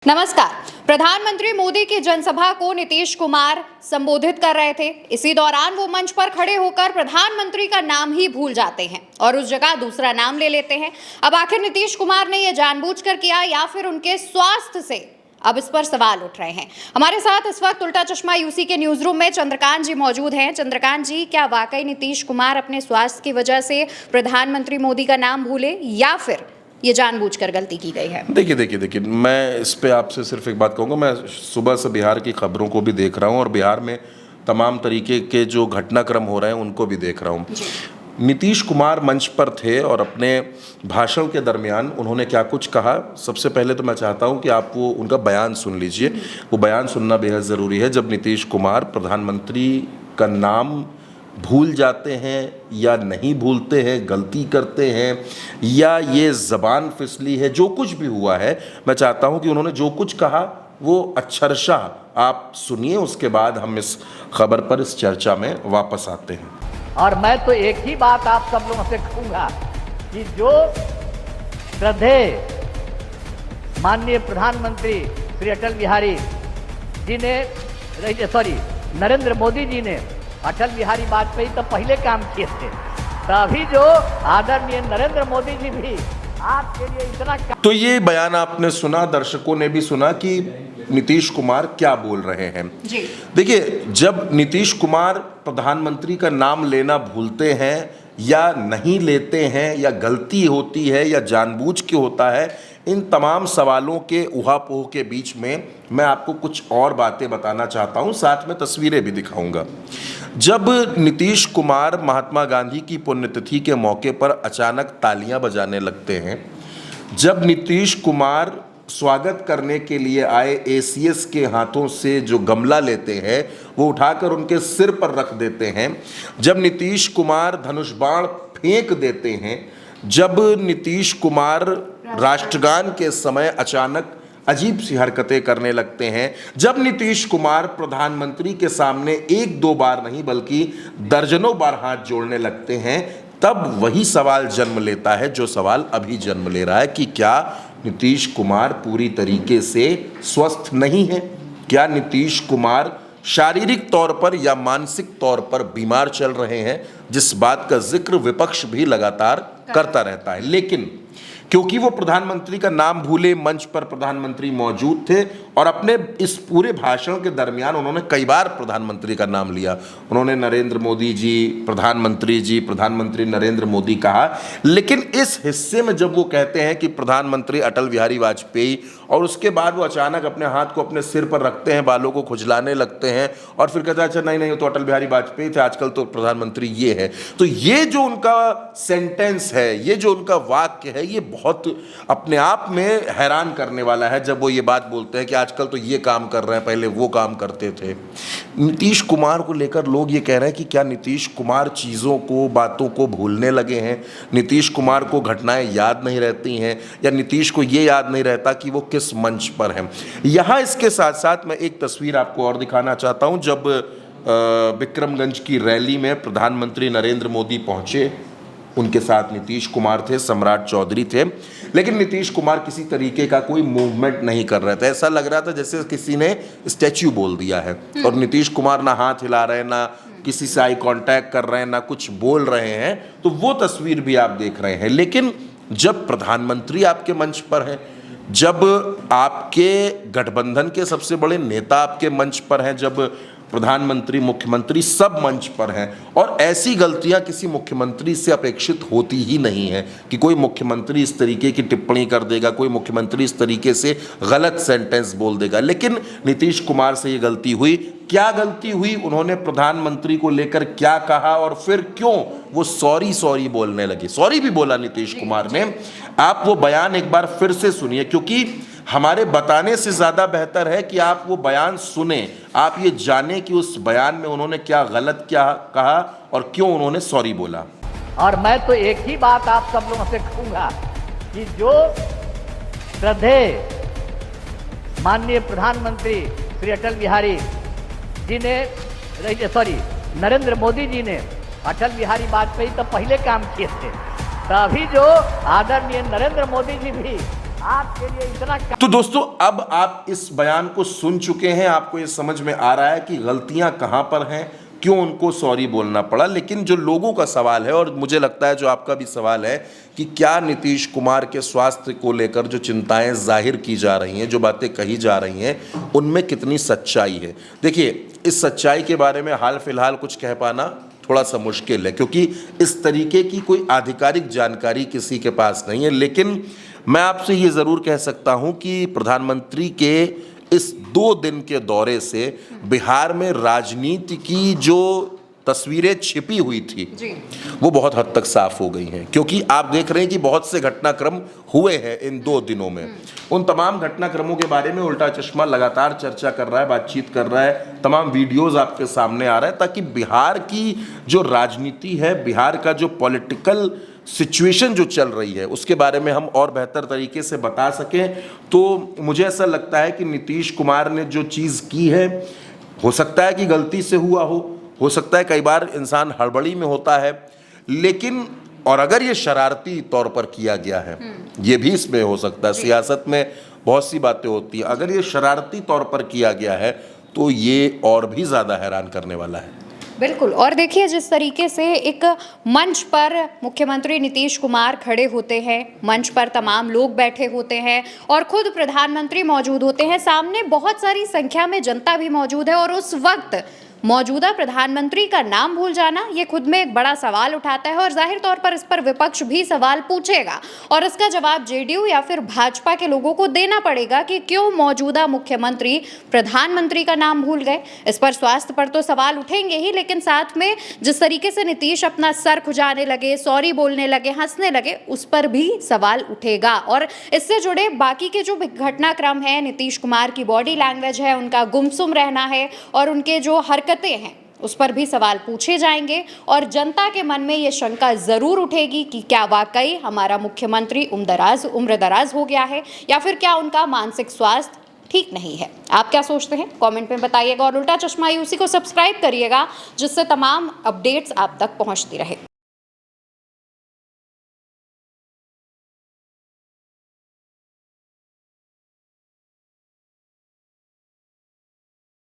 नमस्कार। प्रधानमंत्री मोदी की जनसभा को नीतीश कुमार संबोधित कर रहे थे। इसी दौरान वो मंच पर खड़े होकर प्रधानमंत्री का नाम ही भूल जाते हैं और उस जगह दूसरा नाम ले लेते हैं। अब आखिर नीतीश कुमार ने यह जानबूझकर किया या फिर उनके स्वास्थ्य से, अब इस पर सवाल उठ रहे हैं। हमारे साथ इस वक्त उल्टा चश्मा यूसी के न्यूज रूम में चंद्रकांत जी मौजूद हैं। चंद्रकांत जी, क्या वाकई नीतीश कुमार अपने स्वास्थ्य की वजह से प्रधानमंत्री मोदी का नाम भूले या फिर ये जानबूझकर गलती की गई है? देखिए मैं इस पे आपसे सिर्फ एक बात कहूँगा। मैं सुबह से बिहार की खबरों को भी देख रहा हूँ और बिहार में तमाम तरीके के जो घटनाक्रम हो रहे हैं उनको भी देख रहा हूँ। नीतीश कुमार मंच पर थे और अपने भाषण के दरमियान उन्होंने क्या कुछ कहा, सबसे पहले तो मैं चाहता हूं कि आप वो उनका बयान सुन लीजिए। वो बयान सुनना बेहद ज़रूरी है। जब नीतीश कुमार प्रधानमंत्री का नाम भूल जाते हैं या नहीं भूलते हैं, गलती करते हैं या ये ज़बान फिसली है, जो कुछ भी हुआ है, मैं चाहता हूं कि उन्होंने जो कुछ कहा वो अक्षरशः आप सुनिए। उसके बाद हम इस खबर पर, इस चर्चा में वापस आते हैं। और मैं तो एक ही बात आप सब लोगों से कहूंगा कि जो श्रद्धेय माननीय प्रधानमंत्री श्री अटल बिहारी जी ने, नरेंद्र मोदी जी ने अटल बिहारी वाजपेयी तो पहले काम किए थे, तभी जो आदरणीय नरेंद्र मोदी जी भी आपके लिए इतना। तो ये बयान आपने सुना, दर्शकों ने भी सुना कि नीतीश कुमार क्या बोल रहे हैं। जी देखिए, जब नीतीश कुमार प्रधानमंत्री का नाम लेना भूलते हैं या नहीं लेते हैं या गलती होती है या जानबूझ के होता है, इन तमाम सवालों के उहापोह के बीच में मैं आपको कुछ और बातें बताना चाहता हूं, साथ में तस्वीरें भी दिखाऊंगा। जब नीतीश कुमार महात्मा गांधी की पुण्यतिथि के मौके पर अचानक तालियां बजाने लगते हैं, जब नीतीश कुमार स्वागत करने के लिए आए एसीएस के हाथों से जो गमला लेते हैं वो उठाकर उनके सिर पर रख देते हैं, जब नीतीश कुमार धनुष बाण फेंक देते हैं, जब नीतीश कुमार राष्ट्रगान के समय अचानक अजीब सी हरकतें करने लगते हैं, जब नीतीश कुमार प्रधानमंत्री के सामने एक दो बार नहीं बल्कि दर्जनों बार हाथ जोड़ने लगते हैं, तब वही सवाल जन्म लेता है जो सवाल अभी जन्म ले रहा है कि क्या नीतीश कुमार पूरी तरीके से स्वस्थ नहीं है? क्या नीतीश कुमार शारीरिक तौर पर या मानसिक तौर पर बीमार चल रहे हैं? जिस बात का जिक्र विपक्ष भी लगातार करता रहता है, लेकिन क्योंकि वो प्रधानमंत्री का नाम भूले, मंच पर प्रधानमंत्री मौजूद थे और अपने इस पूरे भाषण के दरमियान उन्होंने कई बार प्रधानमंत्री का नाम लिया। उन्होंने नरेंद्र मोदी जी, प्रधानमंत्री नरेंद्र मोदी कहा, लेकिन इस हिस्से में जब वो कहते हैं कि प्रधानमंत्री अटल बिहारी वाजपेयी और उसके बाद वो अचानक अपने हाथ को अपने सिर पर रखते हैं, बालों को खुजलाने लगते हैं और फिर कहते हैं अच्छा नहीं तो अटल बिहारी वाजपेयी थे, आजकल तो प्रधानमंत्री ये है। तो ये जो उनका सेंटेंस है, ये जो उनका वाक्य है, ये बहुत अपने आप में हैरान करने वाला है। जब वो ये बात बोलते हैं कि आजकल तो ये काम कर रहे हैं, पहले वो काम करते थे। नीतीश कुमार को लेकर लोग ये कह रहे हैं कि क्या नीतीश कुमार चीज़ों को, बातों को भूलने लगे हैं? नीतीश कुमार को घटनाएं याद नहीं रहती हैं या नीतीश को ये याद नहीं रहता कि वो किस मंच पर हैं? यहाँ इसके साथ साथ मैं एक तस्वीर आपको और दिखाना चाहता हूँ। जब विक्रमगंज की रैली में प्रधानमंत्री नरेंद्र मोदी पहुँचे, उनके साथ नीतीश कुमार थे, सम्राट चौधरी थे, लेकिन नीतीश कुमार किसी तरीके का कोई मूवमेंट नहीं कर रहे थे। ऐसा लग रहा था जैसे किसी ने स्टैच्यू बोल दिया है और नीतीश कुमार ना हाथ हिला रहे, ना किसी से आई कांटेक्ट कर रहे हैं, ना कुछ बोल रहे हैं। तो वो तस्वीर भी आप देख रहे हैं। लेकिन जब प्रधानमंत्री आपके मंच पर हैं, जब आपके गठबंधन के सबसे बड़े नेता आपके मंच पर हैं, जब प्रधानमंत्री, मुख्यमंत्री सब मंच पर हैं और ऐसी गलतियां किसी मुख्यमंत्री से अपेक्षित होती ही नहीं है कि कोई मुख्यमंत्री इस तरीके की टिप्पणी कर देगा, कोई मुख्यमंत्री इस तरीके से गलत सेंटेंस बोल देगा। लेकिन नीतीश कुमार से ये गलती हुई। क्या गलती हुई? उन्होंने प्रधानमंत्री को लेकर क्या कहा और फिर क्यों वो सॉरी बोलने लगे? सॉरी भी बोला नीतीश कुमार ने। आप वो बयान एक बार फिर से सुनिए, क्योंकि हमारे बताने से ज्यादा बेहतर है कि आप वो बयान सुने, आप ये जाने कि उस बयान में उन्होंने क्या गलत क्या कहा और क्यों उन्होंने सॉरी बोला। और मैं तो एक ही बात आप सब लोगों से कहूंगा कि जो श्रद्धेय माननीय प्रधानमंत्री श्री अटल बिहारी जी ने, नरेंद्र मोदी जी ने अटल बिहारी वाजपेयी तो पहले काम किए थे, तभी जो आदरणीय नरेंद्र मोदी जी भी आपके लिए इतना तो दोस्तों, अब आप इस बयान को सुन चुके हैं, आपको ये समझ में आ रहा है कि गलतियां कहां पर हैं, क्यों उनको सॉरी बोलना पड़ा। लेकिन जो लोगों का सवाल है, और मुझे लगता है जो आपका भी सवाल है, कि क्या नीतीश कुमार के स्वास्थ्य को लेकर जो चिंताएं जाहिर की जा रही हैं, जो बातें कही जा रही हैं, उनमें कितनी सच्चाई है। देखिए, इस सच्चाई के बारे में हाल फिलहाल कुछ कह पाना थोड़ा सा मुश्किल है, क्योंकि इस तरीके की कोई आधिकारिक जानकारी किसी के पास नहीं है। लेकिन मैं आपसे ये ज़रूर कह सकता हूं कि प्रधानमंत्री के इस 2 दिन के दौरे से बिहार में राजनीति की जो तस्वीरें छिपी हुई थी जी। वो बहुत हद तक साफ हो गई हैं, क्योंकि आप देख रहे हैं कि बहुत से घटनाक्रम हुए हैं इन 2 दिनों में। उन तमाम घटनाक्रमों के बारे में उल्टा चश्मा लगातार चर्चा कर रहा है, बातचीत कर रहा है, तमाम वीडियोस आपके सामने आ रहा है, ताकि बिहार की जो राजनीति है, बिहार का जो पॉलिटिकल सिचुएशन जो चल रही है, उसके बारे में हम और बेहतर तरीके से बता सकें। तो मुझे ऐसा लगता है कि नीतीश कुमार ने जो चीज़ की है, हो सकता है कि गलती से हुआ हो सकता है कई बार इंसान हड़बड़ी में होता है, लेकिन और अगर ये शरारती तौर पर किया गया है, ये भी इसमें हो सकता है। सियासत में बहुत सी बातें होती हैं, अगर ये शरारती तौर पर किया गया है तो ये और भी ज़्यादा हैरान करने वाला है। बिल्कुल। और देखिए, जिस तरीके से एक मंच पर मुख्यमंत्री नीतीश कुमार खड़े होते हैं, मंच पर तमाम लोग बैठे होते हैं और खुद प्रधानमंत्री मौजूद होते हैं, सामने बहुत सारी संख्या में जनता भी मौजूद है, और उस वक्त मौजूदा प्रधानमंत्री का नाम भूल जाना ये खुद में एक बड़ा सवाल उठाता है, और जाहिर तौर पर इस पर विपक्ष भी सवाल पूछेगा, और इसका जवाब जेडीयू या फिर भाजपा के लोगों को देना पड़ेगा कि क्यों मौजूदा मुख्यमंत्री प्रधानमंत्री का नाम भूल गए। इस पर स्वास्थ्य पर तो सवाल उठेंगे ही, लेकिन साथ में जिस तरीके से नीतीश अपना सर खुजाने लगे, सॉरी बोलने लगे, हंसने लगे, उस पर भी सवाल उठेगा। और इससे जुड़े बाकी के जो घटनाक्रम है, नीतीश कुमार की बॉडी लैंग्वेज है, उनका गुमसुम रहना है, और उनके जो हरकतें हैं, उस पर भी सवाल पूछे जाएंगे, और जनता के मन में ये शंका जरूर उठेगी कि क्या वाकई हमारा मुख्यमंत्री उम्र दराज हो गया है, या फिर क्या उनका मानसिक स्वास्थ्य ठीक नहीं है। आप क्या सोचते हैं, कमेंट में बताइएगा, और उल्टा चश्मा यूसी को सब्सक्राइब करिएगा, जिससे तमाम अपडेट्स आप तक पहुंचती रहे।